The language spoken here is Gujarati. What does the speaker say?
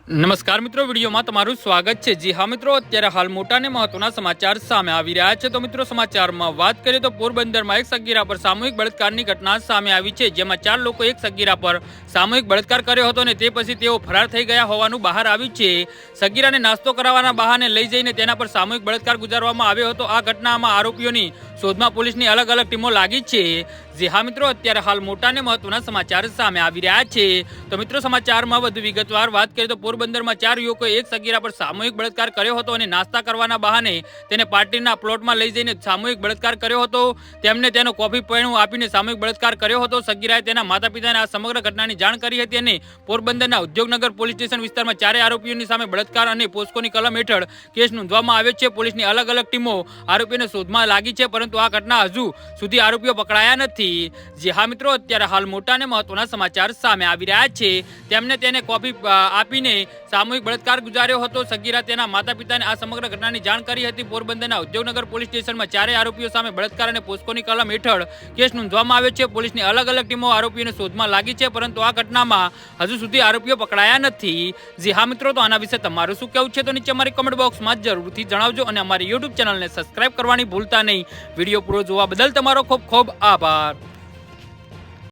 નમસ્કાર મિત્રો, વિડીયોમાં તમારું સ્વાગત છે। જી હા મિત્રો, અત્યારે હાલ મોટા અને મહત્વના સમાચાર સામે આવી રહ્યા છે। તો મિત્રો, સમાચારમાં વાત કરીએ તો પોરબંદરમાં એક સગીરા પર સામૂહિક બળાત્કારની ઘટના સામે આવી છે, જેમાં 4 લોકો એક સગીરા પર સામૂહિક બળાત્કાર કર્યો હતો અને તે પછી તેઓ ફરાર થઈ ગયા હોવાનું બહાર આવ્યું છે। સગીરાને નાસ્તો કરાવવાના બહાને લઈ જઈને તેના પર સામૂહિક બળાત્કાર ગુજારવામાં આવ્યો હતો। આ ઘટનામાં આરોપીઓની શોધમાં પોલીસની અલગ અલગ ટીમો લાગી છે। જી હા મિત્રો, અત્યારે હાલ મોટા અને મહત્વના સમાચાર સામે આવી રહ્યા છે। તો મિત્રો, સમાચારમાં વધુ વિગતવાર વાત કરીએ તો પોરબંદરમાં 4 યુવકોએ એક સગીરા પર સામૂહિક બળાત્કાર કર્યો હતો અને નાસ્તા કરવાના બહાને તેને પાર્ટીના પ્લોટમાં લઈ જઈને સામૂહિક બળાત્કાર કર્યો હતો। તેમને તેનો કોફી પીણું આપીને સામૂહિક બળાત્કાર કર્યો હતો। સગીરાએ તેના માતા પિતાને આ સમગ્ર ઘટનાની જાણ કરી હતી અને પોરબંદરના ઉદ્યોગનગર પોલીસ સ્ટેશન વિસ્તારમાં 4 આરોપીઓની સામે બળાત્કાર અને પોસ્કોની કલમ હેઠળ કેસ નોંધવામાં આવ્યો છે। પોલીસની અલગ અલગ ટીમો આરોપીઓને શોધમાં લાગી છે, પરંતુ આ ઘટના હજુ સુધી આરોપીઓ પકડાયા નથી। જી હા મિત્રો, અત્યારે હાલ મોટા અને મહત્વના સમાચાર સામે આવી રહ્યા છે। તેમને તેને કોફી આપીને સામૂહિક બળાત્કાર ગુજાર્યો હતો। સગીરા તેના માતા પિતાને આ સમગ્ર ઘટનાની જાણ કરી હતી। પોરબંદરના ઉદ્યોગનગર પોલીસ સ્ટેશનમાં 4 આરોપીઓ સામે બળાત્કાર અને પોસ્કોની કલમ હેઠળ કેસ નોંધવામાં આવ્યો છે। પોલીસની અલગ અલગ ટીમો આરોપીઓને શોધમાં લાગી છે, પરંતુ આ ઘટનામાં હજુ સુધી આરોપીઓ પકડાયા નથી। જી હા મિત્રો, તો આના વિશે તમારું શું કહેવું છે તો નીચે અમારી કમેન્ટ બોક્સમાં જરૂરથી જણાવજો અને અમારી યુટ્યુબ ચેનલને સબસ્ક્રાઇબ કરવાની ભૂલતા નહીં। વિડીયો પૂરો જોવા બદલ તમારો ખૂબ ખૂબ આભાર।